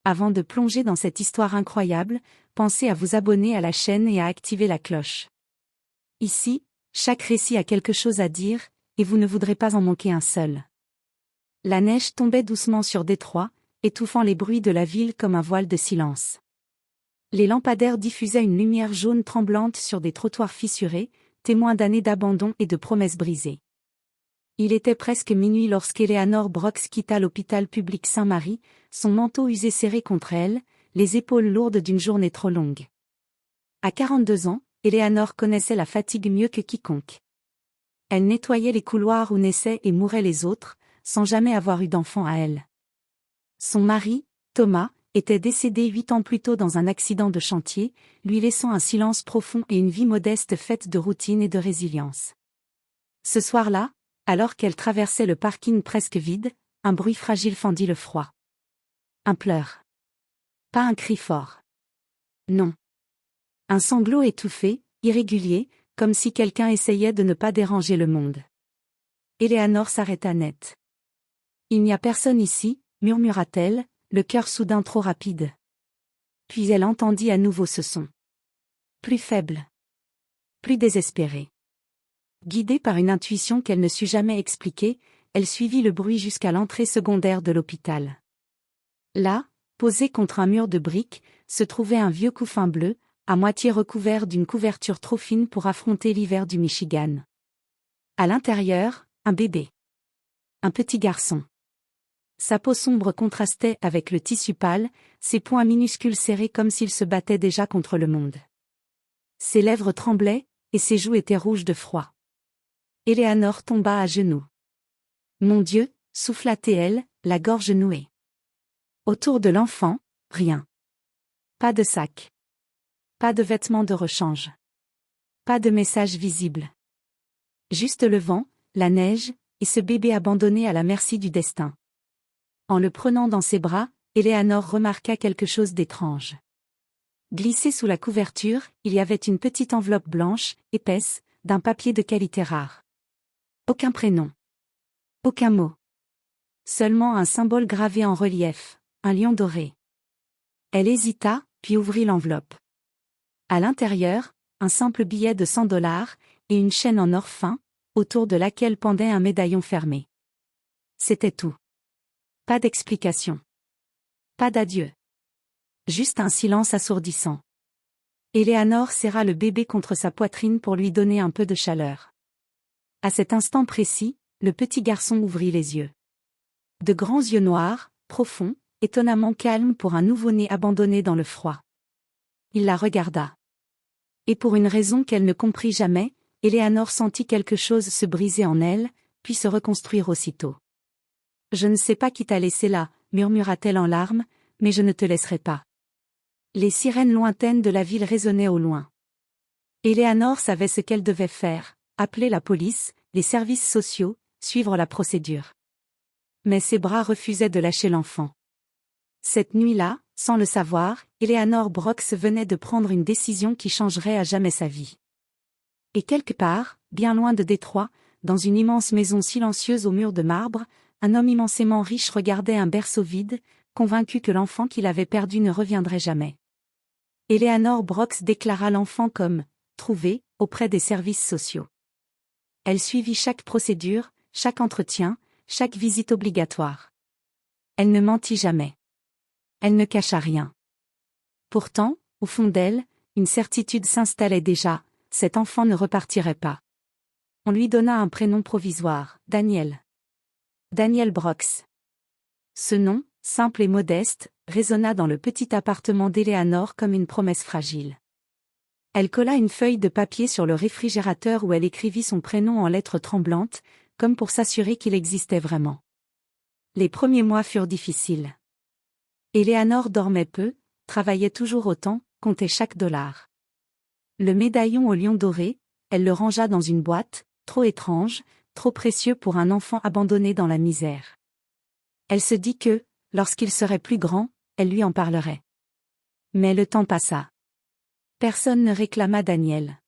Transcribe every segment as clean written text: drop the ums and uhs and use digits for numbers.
Avant de plonger dans cette histoire incroyable, pensez à vous abonner à la chaîne et à activer la cloche. Ici, chaque récit a quelque chose à dire, et vous ne voudrez pas en manquer un seul. La neige tombait doucement sur Détroit, étouffant les bruits de la ville comme un voile de silence. Les lampadaires diffusaient une lumière jaune tremblante sur des trottoirs fissurés, témoins d'années d'abandon et de promesses brisées. Il était presque minuit lorsqu'Eleanor Brooks quitta l'hôpital public Saint-Marie, son manteau usé serré contre elle, les épaules lourdes d'une journée trop longue. À 42 ans, Eleanor connaissait la fatigue mieux que quiconque. Elle nettoyait les couloirs où naissaient et mouraient les autres, sans jamais avoir eu d'enfant à elle. Son mari, Thomas, était décédé 8 ans plus tôt dans un accident de chantier, lui laissant un silence profond et une vie modeste faite de routine et de résilience. Ce soir-là, alors qu'elle traversait le parking presque vide, un bruit fragile fendit le froid. Un pleur. Pas un cri fort. Non. Un sanglot étouffé, irrégulier, comme si quelqu'un essayait de ne pas déranger le monde. Eleanor s'arrêta net. « Il n'y a personne ici », murmura-t-elle, le cœur soudain trop rapide. Puis elle entendit à nouveau ce son. Plus faible. Plus désespéré. Guidée par une intuition qu'elle ne sut jamais expliquer, elle suivit le bruit jusqu'à l'entrée secondaire de l'hôpital. Là, posé contre un mur de briques, se trouvait un vieux couffin bleu, à moitié recouvert d'une couverture trop fine pour affronter l'hiver du Michigan. À l'intérieur, un bébé. Un petit garçon. Sa peau sombre contrastait avec le tissu pâle, ses poings minuscules serrés comme s'il se battait déjà contre le monde. Ses lèvres tremblaient, et ses joues étaient rouges de froid. Eleanor tomba à genoux. « Mon Dieu !» souffla-t-elle, la gorge nouée. Autour de l'enfant, rien. Pas de sac. Pas de vêtements de rechange. Pas de message visible. Juste le vent, la neige, et ce bébé abandonné à la merci du destin. En le prenant dans ses bras, Eleanor remarqua quelque chose d'étrange. Glissée sous la couverture, il y avait une petite enveloppe blanche, épaisse, d'un papier de qualité rare. Aucun prénom. Aucun mot. Seulement un symbole gravé en relief, un lion doré. Elle hésita, puis ouvrit l'enveloppe. À l'intérieur, un simple billet de $100 et une chaîne en or fin, autour de laquelle pendait un médaillon fermé. C'était tout. Pas d'explication. Pas d'adieu. Juste un silence assourdissant. Eleanor serra le bébé contre sa poitrine pour lui donner un peu de chaleur. À cet instant précis, le petit garçon ouvrit les yeux. De grands yeux noirs, profonds, étonnamment calmes pour un nouveau-né abandonné dans le froid. Il la regarda. Et pour une raison qu'elle ne comprit jamais, Eleanor sentit quelque chose se briser en elle, puis se reconstruire aussitôt. « Je ne sais pas qui t'a laissé là », murmura-t-elle en larmes, « mais je ne te laisserai pas. » Les sirènes lointaines de la ville résonnaient au loin. Eleanor savait ce qu'elle devait faire, appeler la police, les services sociaux, suivre la procédure. Mais ses bras refusaient de lâcher l'enfant. Cette nuit-là, sans le savoir, Eleanor Brooks venait de prendre une décision qui changerait à jamais sa vie. Et quelque part, bien loin de Détroit, dans une immense maison silencieuse aux murs de marbre, un homme immensément riche regardait un berceau vide, convaincu que l'enfant qu'il avait perdu ne reviendrait jamais. Eleanor Brooks déclara l'enfant comme « trouvé » auprès des services sociaux. Elle suivit chaque procédure, chaque entretien, chaque visite obligatoire. Elle ne mentit jamais. Elle ne cacha rien. Pourtant, au fond d'elle, une certitude s'installait déjà, cet enfant ne repartirait pas. On lui donna un prénom provisoire, Daniel. Daniel Brooks. Ce nom, simple et modeste, résonna dans le petit appartement d'Eleanor comme une promesse fragile. Elle colla une feuille de papier sur le réfrigérateur où elle écrivit son prénom en lettres tremblantes, comme pour s'assurer qu'il existait vraiment. Les premiers mois furent difficiles. Eleanor dormait peu, travaillait toujours autant, comptait chaque dollar. Le médaillon au lion doré, elle le rangea dans une boîte, trop étrange, trop précieux pour un enfant abandonné dans la misère. Elle se dit que, lorsqu'il serait plus grand, elle lui en parlerait. Mais le temps passa. Personne ne réclama Daniel.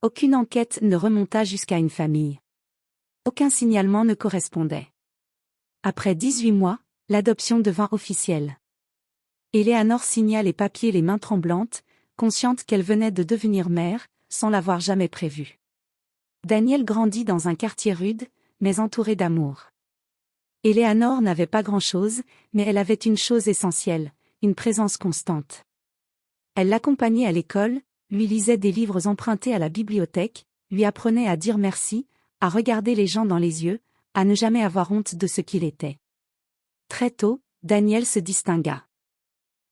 Aucune enquête ne remonta jusqu'à une famille. Aucun signalement ne correspondait. Après 18 mois, l'adoption devint officielle. Eleanor signa les papiers les mains tremblantes, consciente qu'elle venait de devenir mère, sans l'avoir jamais prévu. Daniel grandit dans un quartier rude, mais entouré d'amour. Eleanor n'avait pas grand-chose, mais elle avait une chose essentielle, une présence constante. Elle l'accompagnait à l'école, lui lisait des livres empruntés à la bibliothèque, lui apprenait à dire merci, à regarder les gens dans les yeux, à ne jamais avoir honte de ce qu'il était. Très tôt, Daniel se distingua.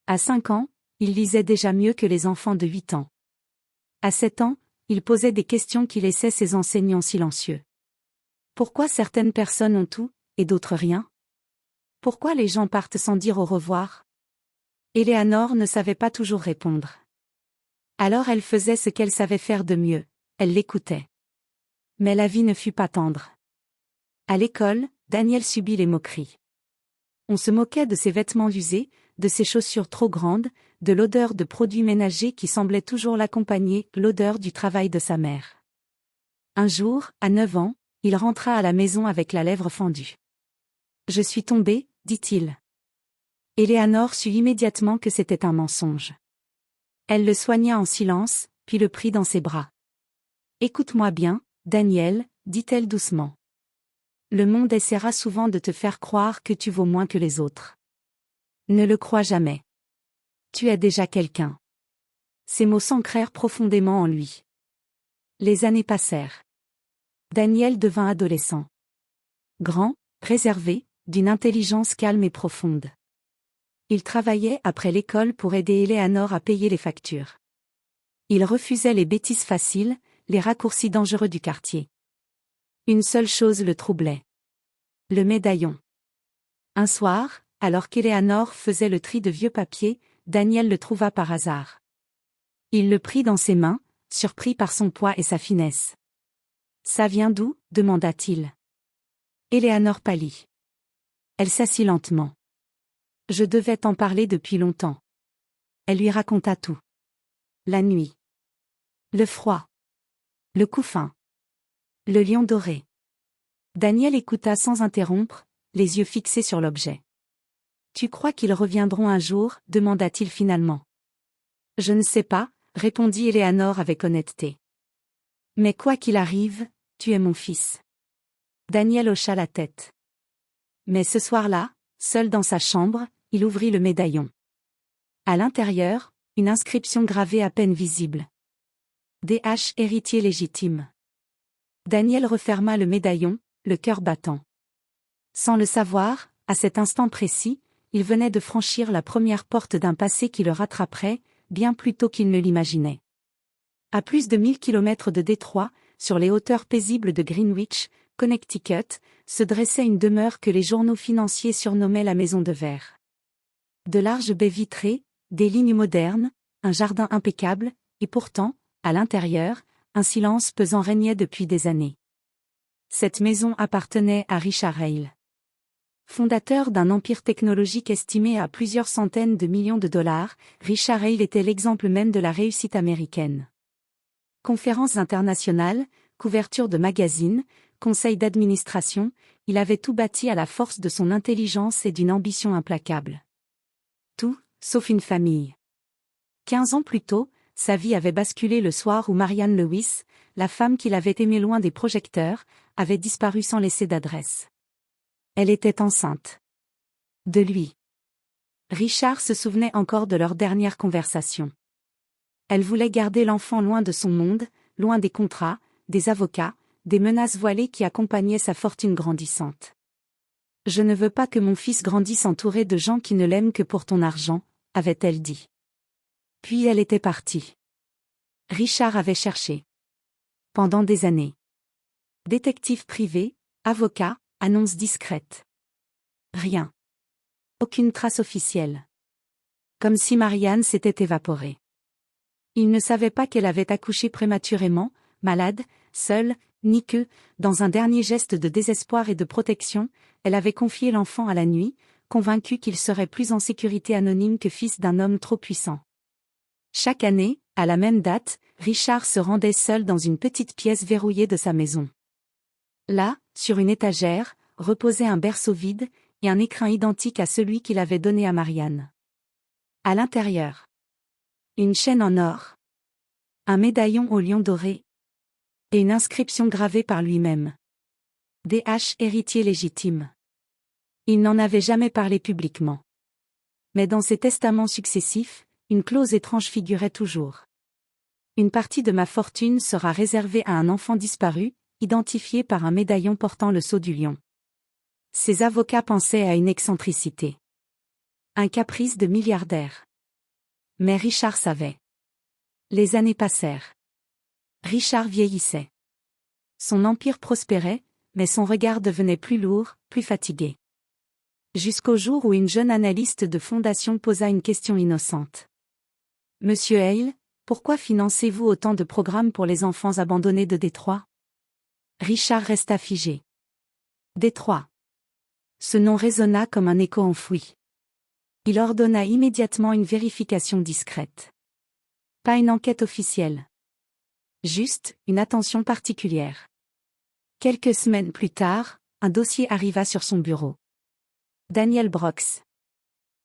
À 5 ans, il lisait déjà mieux que les enfants de 8 ans. À 7 ans, il posait des questions qui laissaient ses enseignants silencieux. Pourquoi certaines personnes ont tout, et d'autres rien? Pourquoi les gens partent sans dire au revoir? Eleanor ne savait pas toujours répondre. Alors elle faisait ce qu'elle savait faire de mieux, elle l'écoutait. Mais la vie ne fut pas tendre. À l'école, Daniel subit les moqueries. On se moquait de ses vêtements usés, de ses chaussures trop grandes, de l'odeur de produits ménagers qui semblait toujours l'accompagner, l'odeur du travail de sa mère. Un jour, à 9 ans, il rentra à la maison avec la lèvre fendue. « Je suis tombé », dit-il. Eleanor sut immédiatement que c'était un mensonge. Elle le soigna en silence, puis le prit dans ses bras. « Écoute-moi bien, Daniel, dit-elle doucement. Le monde essaiera souvent de te faire croire que tu vaux moins que les autres. Ne le crois jamais. Tu es déjà quelqu'un. » Ces mots s'ancrèrent profondément en lui. Les années passèrent. Daniel devint adolescent. Grand, réservé, d'une intelligence calme et profonde. Il travaillait après l'école pour aider Eleanor à payer les factures. Il refusait les bêtises faciles, les raccourcis dangereux du quartier. Une seule chose le troublait. Le médaillon. Un soir, alors qu'Eleanor faisait le tri de vieux papiers, Daniel le trouva par hasard. Il le prit dans ses mains, surpris par son poids et sa finesse. « Ça vient d'où » demanda-t-il. Eleanor pâlit. Elle s'assit lentement. « Je devais t'en parler depuis longtemps. » Elle lui raconta tout. La nuit. Le froid. Le couffin. Le lion doré. Daniel écouta sans interrompre, les yeux fixés sur l'objet. « Tu crois qu'ils reviendront un jour » demanda-t-il finalement. « Je ne sais pas » répondit Eleanor avec honnêteté. « Mais quoi qu'il arrive, tu es mon fils. » Daniel hocha la tête. Mais ce soir-là, seul dans sa chambre, il ouvrit le médaillon. À l'intérieur, une inscription gravée à peine visible. D.H. héritier légitime. Daniel referma le médaillon, le cœur battant. Sans le savoir, à cet instant précis, il venait de franchir la première porte d'un passé qui le rattraperait, bien plus tôt qu'il ne l'imaginait. À plus de 1000 kilomètres de Détroit, sur les hauteurs paisibles de Greenwich, Connecticut, se dressait une demeure que les journaux financiers surnommaient la Maison de Verre. De larges baies vitrées, des lignes modernes, un jardin impeccable, et pourtant, à l'intérieur, un silence pesant régnait depuis des années. Cette maison appartenait à Richard Hale. Fondateur d'un empire technologique estimé à plusieurs centaines de millions de dollars, Richard Hale était l'exemple même de la réussite américaine. Conférences internationales, couvertures de magazines, conseils d'administration, il avait tout bâti à la force de son intelligence et d'une ambition implacable. Tout, sauf une famille. 15 ans plus tôt, sa vie avait basculé le soir où Marianne Lewis, la femme qu'il avait aimée loin des projecteurs, avait disparu sans laisser d'adresse. Elle était enceinte. De lui. Richard se souvenait encore de leur dernière conversation. Elle voulait garder l'enfant loin de son monde, loin des contrats, des avocats, des menaces voilées qui accompagnaient sa fortune grandissante. « Je ne veux pas que mon fils grandisse entouré de gens qui ne l'aiment que pour ton argent », avait-elle dit. Puis elle était partie. Richard avait cherché. Pendant des années. Détective privé, avocat, annonce discrète. Rien. Aucune trace officielle. Comme si Marianne s'était évaporée. Il ne savait pas qu'elle avait accouché prématurément, malade, seule, ni que, dans un dernier geste de désespoir et de protection, elle avait confié l'enfant à la nuit, convaincue qu'il serait plus en sécurité anonyme que fils d'un homme trop puissant. Chaque année, à la même date, Richard se rendait seul dans une petite pièce verrouillée de sa maison. Là, sur une étagère, reposait un berceau vide, et un écrin identique à celui qu'il avait donné à Marianne. À l'intérieur. Une chaîne en or. Un médaillon au lion doré. Et une inscription gravée par lui-même. D.H. héritier légitime. Il n'en avait jamais parlé publiquement. Mais dans ses testaments successifs, une clause étrange figurait toujours. Une partie de ma fortune sera réservée à un enfant disparu, identifié par un médaillon portant le sceau du lion. Ses avocats pensaient à une excentricité. Un caprice de milliardaire. Mais Richard savait. Les années passèrent. Richard vieillissait. Son empire prospérait, mais son regard devenait plus lourd, plus fatigué. Jusqu'au jour où une jeune analyste de fondation posa une question innocente. Monsieur Hale, pourquoi financez-vous autant de programmes pour les enfants abandonnés de Détroit? Richard resta figé. Détroit. Ce nom résonna comme un écho enfoui. Il ordonna immédiatement une vérification discrète. Pas une enquête officielle. Juste, une attention particulière. Quelques semaines plus tard, un dossier arriva sur son bureau. Daniel Brooks.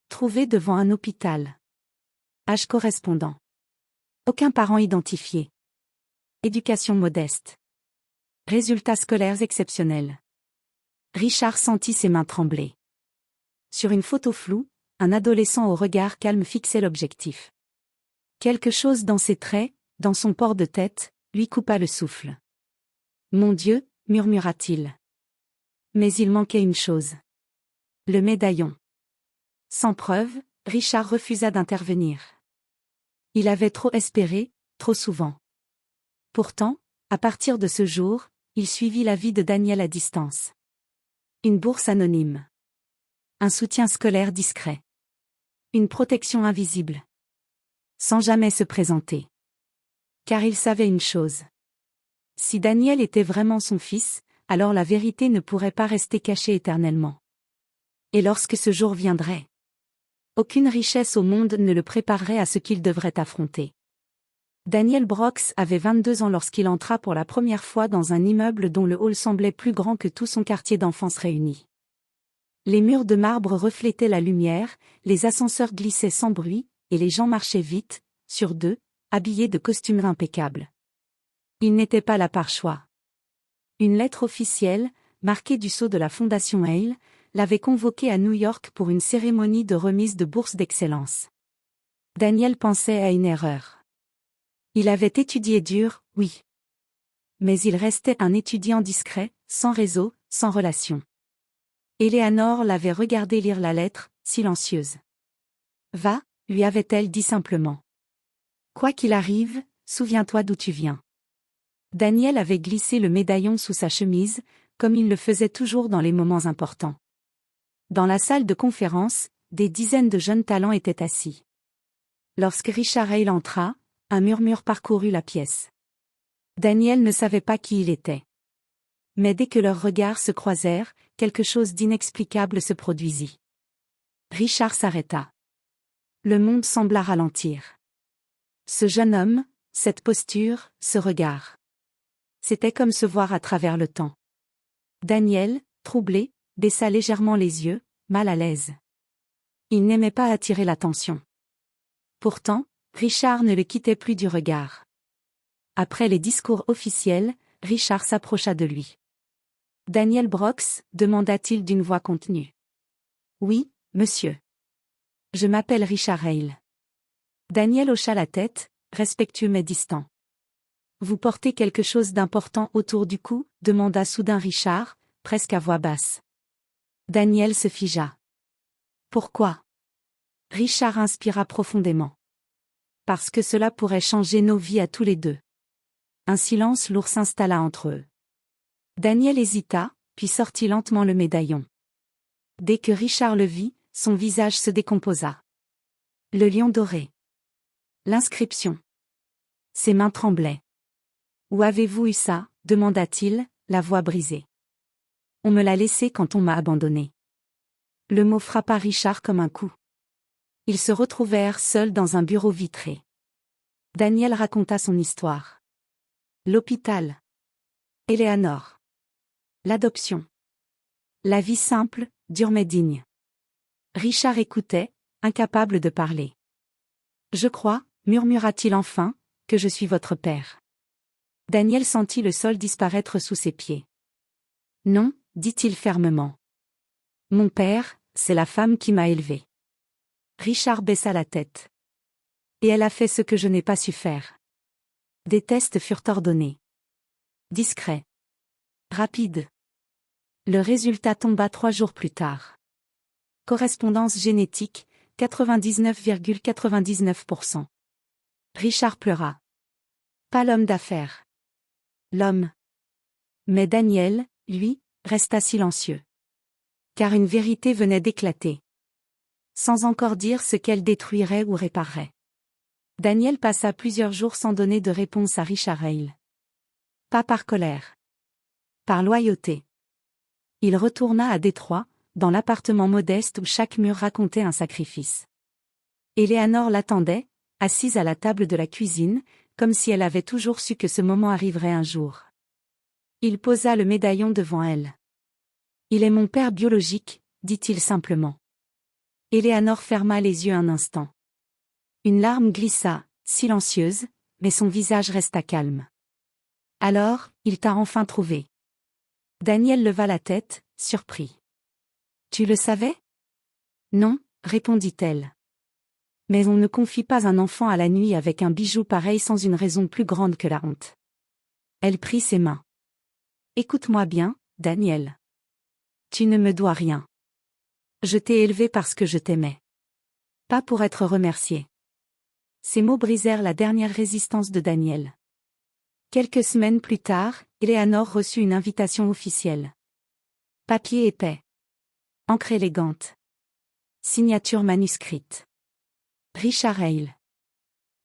Trouvé devant un hôpital. Âge correspondant. Aucun parent identifié. Éducation modeste. Résultats scolaires exceptionnels. Richard sentit ses mains trembler. Sur une photo floue, un adolescent au regard calme fixait l'objectif. Quelque chose dans ses traits, dans son port de tête, lui coupa le souffle. Mon Dieu, murmura-t-il. Mais il manquait une chose. Le médaillon. Sans preuve, Richard refusa d'intervenir. Il avait trop espéré, trop souvent. Pourtant, à partir de ce jour, il suivit la vie de Daniel à distance. Une bourse anonyme. Un soutien scolaire discret. Une protection invisible. Sans jamais se présenter. Car il savait une chose. Si Daniel était vraiment son fils, alors la vérité ne pourrait pas rester cachée éternellement. Et lorsque ce jour viendrait, aucune richesse au monde ne le préparerait à ce qu'il devrait affronter. Daniel Brooks avait 22 ans lorsqu'il entra pour la première fois dans un immeuble dont le hall semblait plus grand que tout son quartier d'enfance réuni. Les murs de marbre reflétaient la lumière, les ascenseurs glissaient sans bruit, et les gens marchaient vite, sur deux, habillés de costumes impeccables. Il n'était pas là par choix. Une lettre officielle, marquée du sceau de la Fondation Hale, l'avait convoqué à New York pour une cérémonie de remise de bourse d'excellence. Daniel pensait à une erreur. Il avait étudié dur, oui. Mais il restait un étudiant discret, sans réseau, sans relation. Eleanor l'avait regardé lire la lettre, silencieuse. Va, lui avait-elle dit simplement. Quoi qu'il arrive, souviens-toi d'où tu viens. Daniel avait glissé le médaillon sous sa chemise, comme il le faisait toujours dans les moments importants. Dans la salle de conférence, des dizaines de jeunes talents étaient assis. Lorsque Richard Hale entra, un murmure parcourut la pièce. Daniel ne savait pas qui il était. Mais dès que leurs regards se croisèrent, quelque chose d'inexplicable se produisit. Richard s'arrêta. Le monde sembla ralentir. Ce jeune homme, cette posture, ce regard. C'était comme se voir à travers le temps. Daniel, troublé, baissa légèrement les yeux, mal à l'aise. Il n'aimait pas attirer l'attention. Pourtant, Richard ne le quittait plus du regard. Après les discours officiels, Richard s'approcha de lui. « Daniel Brooks ?» demanda-t-il d'une voix contenue. « Oui, monsieur. Je m'appelle Richard Hale. » Daniel hocha la tête, respectueux mais distant. « Vous portez quelque chose d'important autour du cou ?» demanda soudain Richard, presque à voix basse. Daniel se figea. « Pourquoi ?» Richard inspira profondément. « Parce que cela pourrait changer nos vies à tous les deux. » Un silence lourd s'installa entre eux. Daniel hésita, puis sortit lentement le médaillon. Dès que Richard le vit, son visage se décomposa. Le lion doré. L'inscription. Ses mains tremblaient. « Où avez-vous eu ça ?» demanda-t-il, la voix brisée. « On me l'a laissé quand on m'a abandonné. » Le mot frappa Richard comme un coup. Ils se retrouvèrent seuls dans un bureau vitré. Daniel raconta son histoire. L'hôpital. Eleanor. L'adoption. La vie simple, dure mais digne. Richard écoutait, incapable de parler. Je crois, murmura-t-il enfin, que je suis votre père. Daniel sentit le sol disparaître sous ses pieds. Non, dit-il fermement. Mon père, c'est la femme qui m'a élevé. Richard baissa la tête. Et elle a fait ce que je n'ai pas su faire. Des tests furent ordonnés. Discret. Rapide. Le résultat tomba 3 jours plus tard. Correspondance génétique, 99,99%. Richard pleura. Pas l'homme d'affaires. L'homme. Mais Daniel, lui, resta silencieux. Car une vérité venait d'éclater. Sans encore dire ce qu'elle détruirait ou réparerait. Daniel passa plusieurs jours sans donner de réponse à Richard Hale. Pas par colère. Par loyauté. Il retourna à Détroit, dans l'appartement modeste où chaque mur racontait un sacrifice. Éléanore l'attendait, assise à la table de la cuisine, comme si elle avait toujours su que ce moment arriverait un jour. Il posa le médaillon devant elle. « Il est mon père biologique », dit-il simplement. Éléanore ferma les yeux un instant. Une larme glissa, silencieuse, mais son visage resta calme. « Alors, il t'a enfin trouvé. » Daniel leva la tête, surpris. « Tu le savais ? » « Non, » répondit-elle. « Mais on ne confie pas un enfant à la nuit avec un bijou pareil sans une raison plus grande que la honte. » Elle prit ses mains. « Écoute-moi bien, Daniel. Tu ne me dois rien. Je t'ai élevé parce que je t'aimais. Pas pour être remercié. » Ces mots brisèrent la dernière résistance de Daniel. Quelques semaines plus tard, Éléanore reçut une invitation officielle. Papier épais. Encre élégante. Signature manuscrite. Richard Hale.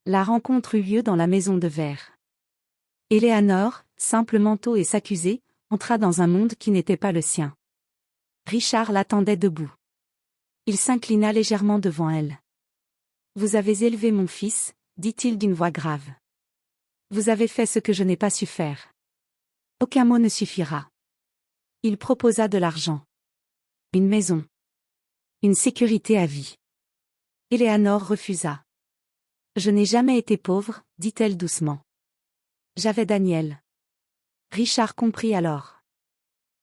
La rencontre eut lieu dans la maison de verre. Éléanore, simple manteau et s'accusait, entra dans un monde qui n'était pas le sien. Richard l'attendait debout. Il s'inclina légèrement devant elle. « Vous avez élevé mon fils, » dit-il d'une voix grave. « Vous avez fait ce que je n'ai pas su faire. Aucun mot ne suffira. » Il proposa de l'argent. Une maison. Une sécurité à vie. Éléanore refusa. « Je n'ai jamais été pauvre, » dit-elle doucement. « J'avais Daniel. » Richard comprit alors.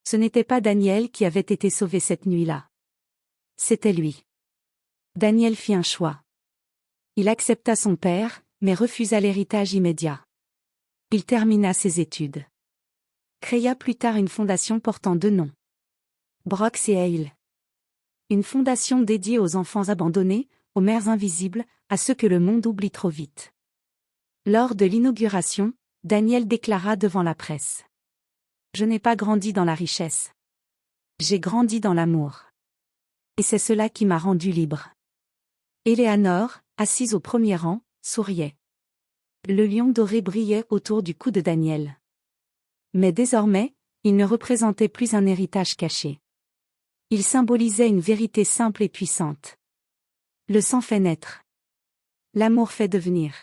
Ce n'était pas Daniel qui avait été sauvé cette nuit-là. C'était lui. Daniel fit un choix. Il accepta son père, mais refusa l'héritage immédiat. Il termina ses études. Créa plus tard une fondation portant 2 noms. Brooks et Hale. Une fondation dédiée aux enfants abandonnés, aux mères invisibles, à ceux que le monde oublie trop vite. Lors de l'inauguration, Daniel déclara devant la presse. « Je n'ai pas grandi dans la richesse. J'ai grandi dans l'amour. Et c'est cela qui m'a rendu libre. » Éléanore, assise au premier rang, souriait. Le lion doré brillait autour du cou de Daniel. Mais désormais, il ne représentait plus un héritage caché. Il symbolisait une vérité simple et puissante. Le sang fait naître. L'amour fait devenir.